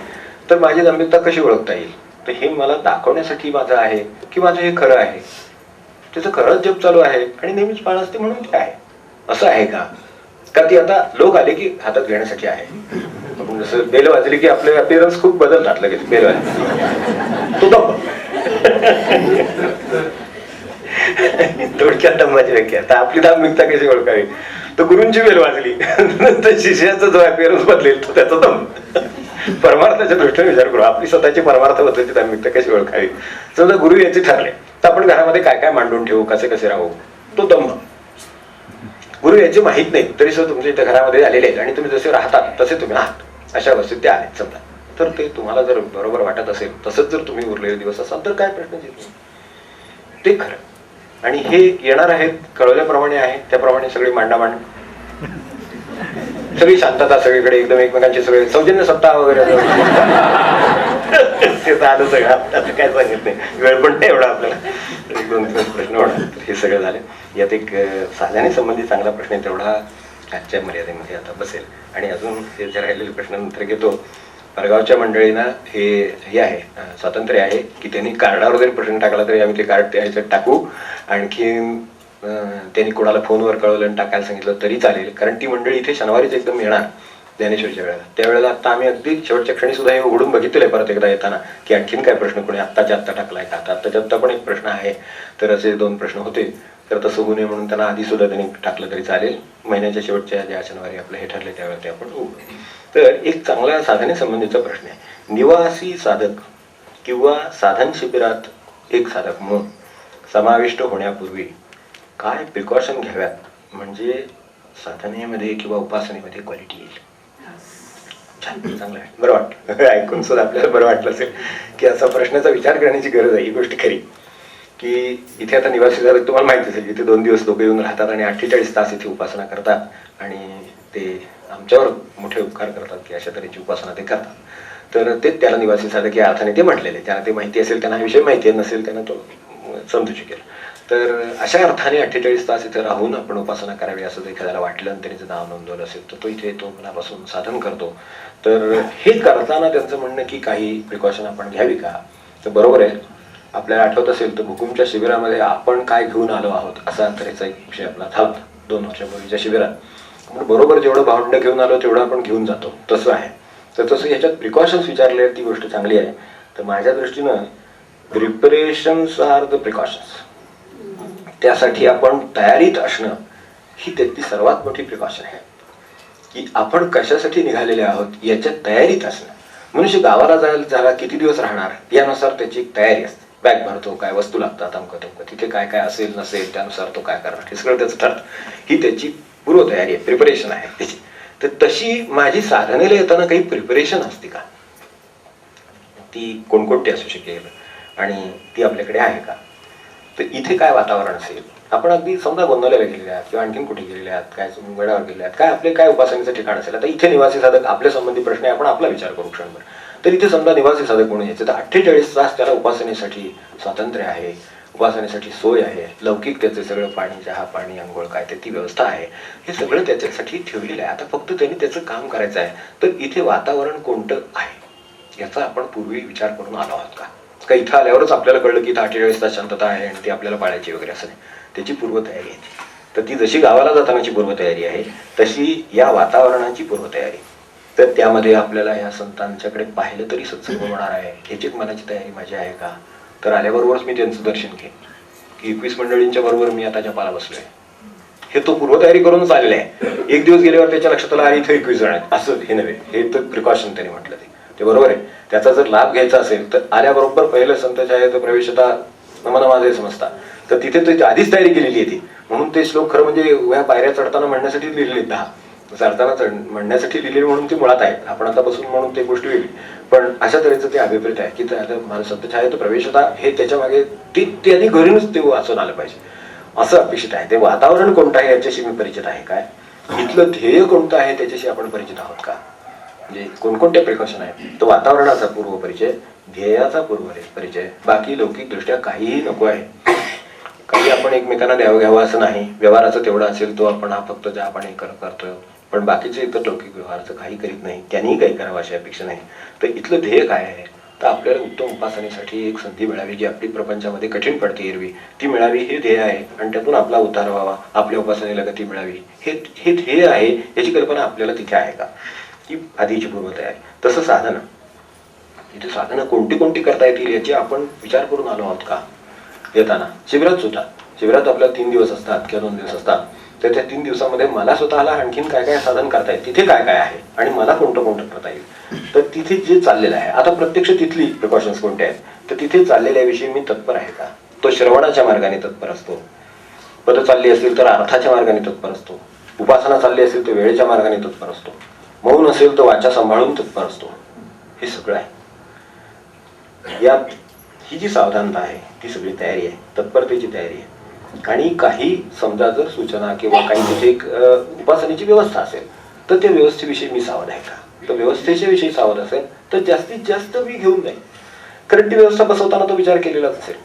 तर माझी दांभिकता कशी ओळखता येईल, तर हे मला दाखवण्यासाठी माझं आहे की माझं हे खरं आहे, त्याचं खरंच जप चालू आहे आणि नेहमीच माळ असते म्हणून ते आहे असं आहे का ती आता लोक आले की हातात घेण्यासाठी आहे. आपण जसं बेल वाजली की आपले अपिअरन्स खूप बदलतात लगेच. बेल वाजली तो दंभ. थोडक्यात दंभाची व्याख्या. तर आपली दांभिकता कशी ओळखावी, तर गुरूंची बेल वाजली तर शिष्याचा जो अपिअरन्स बदलेल तो त्याचा दंभ. परमार्थाच्या दृष्टीने विचार करू आपली स्वतःची परमार्थाबद्दलची दांभिकता कशी ओळखावी. समजा गुरु याचे ठरले तर आपण घरामध्ये काय काय मांडून ठेवू, कसे कसे राहू, तो दंभ. गुरु याचे माहित नाही तरी सुद्धा तुमच्या इथे घरामध्ये आलेले आहेत आणि तुम्ही जसे राहतात तसे तुम्ही आहात अशा अवस्थेत ते आले समजा. तर ते तुम्हाला जर बरोबर वाटत असेल तसंच जर तुम्ही उरलेले दिवस असाल तर काय प्रश्न येतो, ते खरं. आणि हे येणार आहेत कळवल्याप्रमाणे आहे त्याप्रमाणे सगळी मांडामांड, सगळी शांतता सगळीकडे, एकदम एकमेकांची सगळे सौजन्य सत्ता वगैरे ते तर आलं सगळं. आता काय सांगित नाही, वेळ पण नाही एवढा आपल्याला. एक दोन प्रश्न होणार हे सगळे झाले. यात एक साधने संबंधित चांगला प्रश्न आहे, तेवढा आजच्या मर्यादेमध्ये आता बसेल. आणि अजून हे जे राहिलेले प्रश्न नंतर घेतो. परगावच्या मंडळींना हे आहे स्वातंत्र्य आहे की त्यांनी कार्डावर जरी प्रश्न टाकला तरी आम्ही ते कार्ड त्या ह्याच्यात टाकू. आणखी त्यांनी कोणाला फोनवर कळवलं आणि टाकायला सांगितलं तरी चालेल, कारण ती मंडळी इथे शनिवारीच एकदम येणार ज्ञानेश्वरीच्या वेळेला. त्यावेळेला आता आम्ही अगदी शेवटच्या क्षणी सुद्धा हे उघडून बघितलेलं आहे परत एकदा येताना की आणखीन काय प्रश्न कोणी आत्ताच्या आत्ता टाकलाय का. आता आत्ताच्या आत्ता पण एक प्रश्न आहे, तर असे 2 प्रश्न होते. तर तसं होऊ नये म्हणून त्यांना आधी सुद्धा त्यांनी टाकलं तरी चालेल. महिन्याच्या शेवटच्या ज्या शनिवारी आपलं हे ठरले त्यावेळेला ते आपण होऊ. तर एक चांगला साधने संबंधीचा प्रश्न आहे. निवासी साधक किंवा साधन शिबिरात एक साधक म्हणून समाविष्ट होण्यापूर्वी काय प्रिकॉशन घ्याव्यात, म्हणजे साधनेमध्ये किंवा उपासनेमध्ये क्वालिटी येईल. छान, चांगलं आहे, बरं वाटलं ऐकून सुद्धा आपल्याला बरं वाटलं असेल की असा प्रश्नाचा विचार करण्याची गरज आहे. ही गोष्ट खरी की इथे आता निवासी साधक तुम्हाला माहिती असेल, इथे 2 दिवस लोक येऊन राहतात आणि 48 तास इथे उपासना करतात आणि ते आमच्यावर मोठे उपकार करतात की अशा तऱ्हेची उपासना ते करतात. तर तेच त्याला निवासी साधक या अर्थाने ते म्हटलेले. त्यांना ते माहिती असेल, त्यांना विषय माहिती नसेल त्यांना तो समजू शकेल. तर अशा अर्थाने 48 तास इथे राहून आपण उपासना करावी असं जर एखाद्याला वाटलं आणि त्यांनी नाव नोंदवलं असेल तर तो इथे येतो, मनापासून साधन करतो. तर हे करताना त्यांचं म्हणणं की काही प्रिकॉशन आपण घ्यावी का. तर बरोबर आहे. आपल्याला आठवत असेल तर भुकुमच्या शिबिरामध्ये आपण काय घेऊन आलो आहोत असा तऱ्हेचा एक विषय आपला झाला 2 वर्षापूर्वीच्या शिबिरात. बरोबर जेवढं भावंड घेऊन आलो तेवढं आपण घेऊन जातो, तसं आहे. तर तसं ह्याच्यात प्रिकॉशन्स विचारले ती गोष्ट चांगली आहे. तर माझ्या दृष्टीनं प्रिपरेशन्स आर द प्रिकॉशन्स. त्यासाठी आपण तयारीत असणं ही त्यातली सर्वात मोठी प्रिकॉशन आहे की आपण कशासाठी निघालेले आहोत याच्या तयारीत असणं. मनुष्य गावाला जायला किती दिवस राहणार यानुसार त्याची एक तयारी असते. बॅग भरतो, काय वस्तू लागतात, अमकं तमकं, तिथे काय काय असेल नसेल त्यानुसार तो काय करणार हे सगळं त्याचं ठरतं. ही त्याची पूर्वतयारी आहे, प्रिपरेशन आहे त्याची. तर तशी माझी साधनेला येताना काही प्रिपरेशन असते का, ती कोणकोणती असू शकेल आणि ती आपल्याकडे आहे का. तर इथे काय वातावरण असेल, आपण अगदी समजा गोंधळाला गेलेले आहात किंवा आणखीन कुठे गेलेले आहात, काय गडावर गेले आहात, काय आपले काय उपासनेचं ठिकाण असेल. आता इथे निवासी साधक आपल्या संबंधी प्रश्न आहे, आपण आपला विचार करू क्षणभर. तर इथे समजा निवासी साधक म्हणून यायचं तर 48 तास त्याला उपासनेसाठी स्वातंत्र्य आहे, उपासनेसाठी सोय आहे, लौकिक त्याचे सगळं पाणी, चहा पाणी, अंघोळ काय ते ती व्यवस्था आहे, हे सगळं त्याच्यासाठी ठेवलेलं आहे. आता फक्त त्यांनी त्याचं काम करायचं आहे. तर इथे वातावरण कोणतं आहे याचा आपण पूर्वी विचार करून आलो आहोत का. का इथं आल्यावरच आपल्याला कळलं की इथं 48 तास शांतता आहे आणि ती आपल्याला पाळायची वगैरे असं नाही. त्याची पूर्वतयारी आहे. तर ती जशी गावाला जातानाची पूर्वतयारी आहे तशी या वातावरणाची पूर्वतयारी. तर त्यामध्ये आपल्याला या संतांच्याकडे पाहिलं तरी सत्संग होणार आहे ह्याची मनाची तयारी माझी आहे का. तर आल्याबरोबरच मी त्यांचं दर्शन घेईन की 21 मंडळींच्या बरोबर मी आता जपाला बसलोय, हे तो पूर्वतयारी करूनच आलेला आहे. एक दिवस गेल्यावर त्याच्या लक्षात आलं इथे 21 जण आहेत असं हे नव्हे. हे तर प्रिकॉशन त्यांनी म्हटलं ते बरोबर आहे. त्याचा जर लाभ घ्यायचा असेल तर आल्याबरोबर पहिलं संतांच्या प्रवेशता नमन माझे समजता, तर तिथे तो आधीच तयारी केलेली आहे ती. म्हणून ते श्लोक खरं म्हणजे या पायऱ्या चढताना म्हणण्यासाठी लिहिलेले 10 चढताना म्हणण्यासाठी लिहिलेले म्हणून ते मुळात आहेत. आपण आता बसून म्हणून ते गोष्टी वेगळी. पण अशा तऱ्हेचं ते अभिप्रेत आहे की माझं संतछाया प्रवेशता हे त्याच्या मागे ते आधी घरूनच ते वाचून आलं पाहिजे असं अपेक्षित आहे. ते वातावरण कोणतं आहे याच्याशी मी परिचित आहे काय, इथलं ध्येय कोणतं आहे त्याच्याशी आपण परिचित आहोत का, म्हणजे कोणकोणते प्रिकॉशन आहेत. तो वातावरणाचा पूर्व परिचय, ध्येयाचा पूर्व परिचय, बाकी लौकिक दृष्ट्या काहीही नको आहे. काही आपण एकमेकांना घ्यावं असं नाही. व्यवहाराचं तेवढं असेल तो आपण हा फक्त ज्या आपण करतोय, पण बाकीचे इतर लौकिक व्यवहाराचं काही करीत नाही, त्यांनीही काही करावं अशी अपेक्षा नाही. तर इथलं ध्येय काय आहे, तर आपल्याला उत्तम उपासनेसाठी एक संधी मिळावी जी आपली प्रपंचामध्ये कठीण पडते एरवी, ती मिळावी हे ध्येय आहे. आणि त्यातून आपला उद्धार व्हावा, आपल्या उपासनेला गती मिळावी हे ध्येय आहे. याची कल्पना आपल्याला तिथे आहे का, ही आधीची पूर्वतयारी. तसं साधना, इथे साधना कोणती कोणती करता येतील याची आपण विचार करून आलो आहोत का. येताना शिबिरात सुद्धा, शिबिरात आपल्याला 3 दिवस असतात किंवा 2 दिवस असतात. तर त्या 3 दिवसामध्ये मला स्वतःला आणखीन काय काय साधन करता येईल, तिथे काय काय आहे आणि मला कोणतं कोणतं करता येईल. तर तिथे जे चाललेलं आहे आता प्रत्यक्ष तिथली प्रिकॉशन्स कोणते आहेत, तर तिथे चाललेल्याविषयी मी तत्पर आहे का. तो श्रवणाच्या मार्गाने तत्पर असतो, पद चालली असेल तर अर्थाच्या मार्गाने तत्पर असतो, उपासना चालली असेल तर वेळेच्या मार्गाने तत्पर असतो, मौन असेल तर वाचा सांभाळून तत्पर असतो. हे सगळं आहे. यात ही जी सावधानता आहे ती सगळी तयारी आहे, तत्परतेची तयारी आहे. आणि काही समजा जर सूचना किंवा काही तिथे एक उपासनेची व्यवस्था असेल तर त्या व्यवस्थेविषयी मी सावध आहे का, तर व्यवस्थेच्या विषयी सावध असेल तर जास्तीत जास्त मी घेऊन जाईन. कारण ती व्यवस्था बसवताना तो विचार केलेलाच असेल,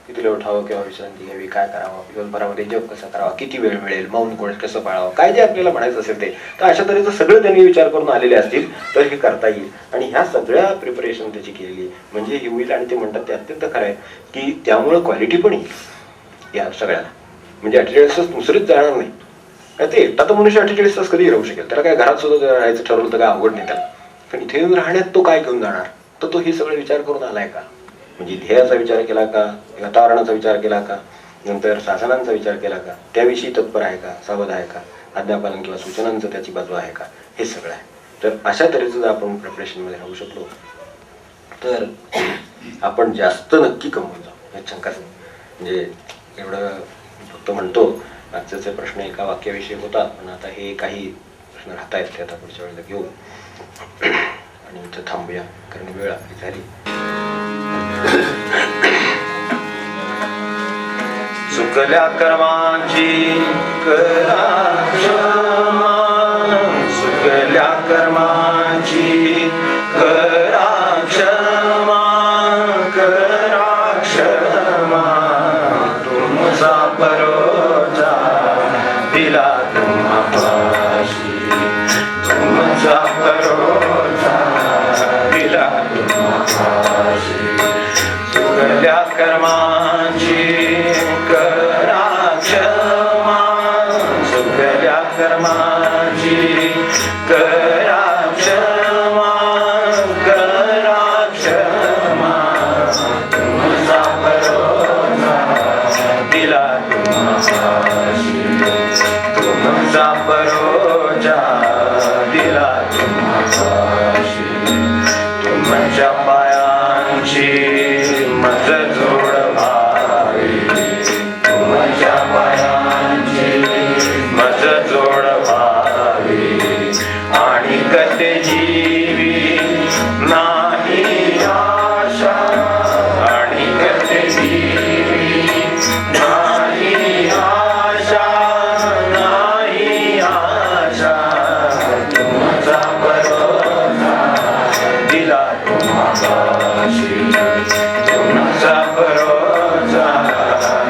किती उठावं किंवा विश्रांती घ्यावी, काय करावं, दिवसभरामध्ये जप कसा करावा, किती वेळ मिळेल, मौन कोण कसं पाळावं, काय जे आपल्याला म्हणायचं असेल ते. तर अशा तऱ्हेचं सगळं त्यांनी विचार करून आलेले असतील तर हे करता येईल. आणि ह्या सगळ्या प्रिपरेशन त्याची केलेली म्हणजे हे होईल. आणि ते म्हणतात ते अत्यंत खरं आहे की त्यामुळं क्वालिटी पण येईल या सगळ्याला. म्हणजे 48 तास दुसरीच जाणार नाही. ते एकटा तर मनुष्य 48 तास कधी राहू शकेल, त्याला काय घरात सुद्धा राहायचं ठरवलं तर काय अवघड नाही त्याला. पण इथे येऊन राहण्यात तो काय घेऊन जाणार, तर तो हे सगळं विचार करून आलाय का, म्हणजे ध्येयाचा विचार केला का, वातावरणाचा विचार केला का, नंतर शासनांचा विचार केला का, त्याविषयी तत्पर आहे का, सावध आहे का, आज्ञापालन किंवा सूचनांचं त्याची बाजू आहे का, हे सगळं आहे. तर अशा तऱ्हेचं जर आपण प्रिपरेशनमध्ये राहू शकलो तर आपण जास्त नक्की कमवून जाऊ, यात शंकाच नाही. म्हणजे एवढं फक्त म्हणतो. आजचे प्रश्न एका वाक्याविषयी होता, पण आता हे काही प्रश्न राहत आहेत ते आता पुढच्या वेळेला घेऊ आणि इथं थांबूया कारण वेळ आपली झाली. चुकल्या कर्मांची करा क्षमा, चुकल्या कर्मांची करा क्षमा, करा क्षमा. तुमचा परोजा दिला तुम्हापाशी, तुमचा परोजा दिला तुम्हापाशी. चुकल्या कर्मांची करा क्षमा, चुकल्या कर्मांची करा क्षमा, करा क्षमा. तुमचा परोजा दिला तुम्हापाशी, तुमचा परोजा दिला तुम्हापाशी. तुमच्या पायांची मज जोड व्हावी, तुमच्या पायांची मज जोड व्हावी. आणि कधी जीवी नाही आशा, आणि कधी जीवी नाही आशा, नाही आशा. तुमचा परोजा दिला तुम्हापाशी, तुमचा परोजा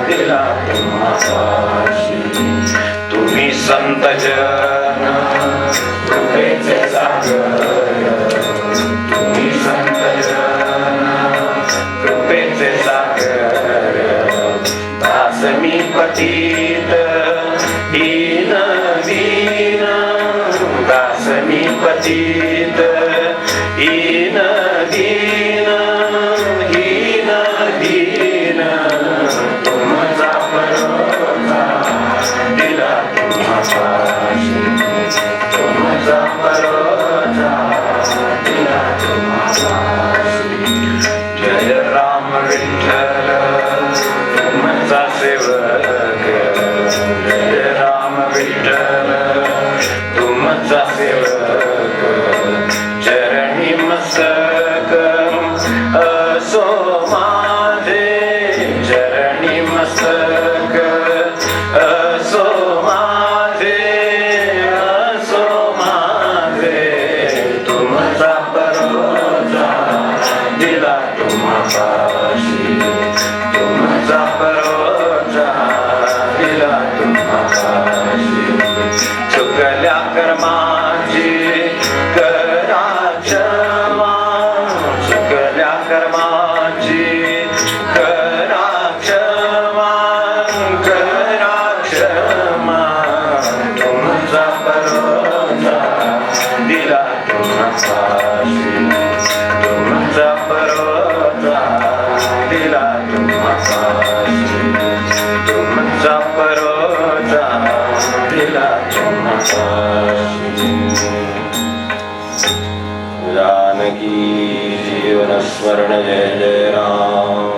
दिला तुम्हापाशी. तुम्ही संत जन कृपेचे सागर, तुम्ही संत जन कृपेचे सागर. दास मी पतित हीन दीन, दास मी पतित हीन दीन, हीन दीन. तुमचा परोजा दिला तुम्हापाशी, तुमचा परोजा दिला तुम्हापाशी. जय राम विठ्ठल तुमचा सेवक, जय राम विठ्ठल तुमचा सेवक. चरणी मस्तक असो माझे, चरणी मस्तक असो माझे, असो माझे. तुमचा परोजा दिला तुम्हापाशी, तुमचा परोजा दिला तुम्हापाशी. चुकल्या कर्माची करा क्षमा, चुकल्या कर्माची करा क्षमा, करा क्षमा. तुमचा परोजा दिला तुम्हापाशी, तुमचा परोजा दिला तुम्हापाशी, तुमचा परोजा दिला तुम्हापाशी. जानकी जीवन स्मरण जय जय राम.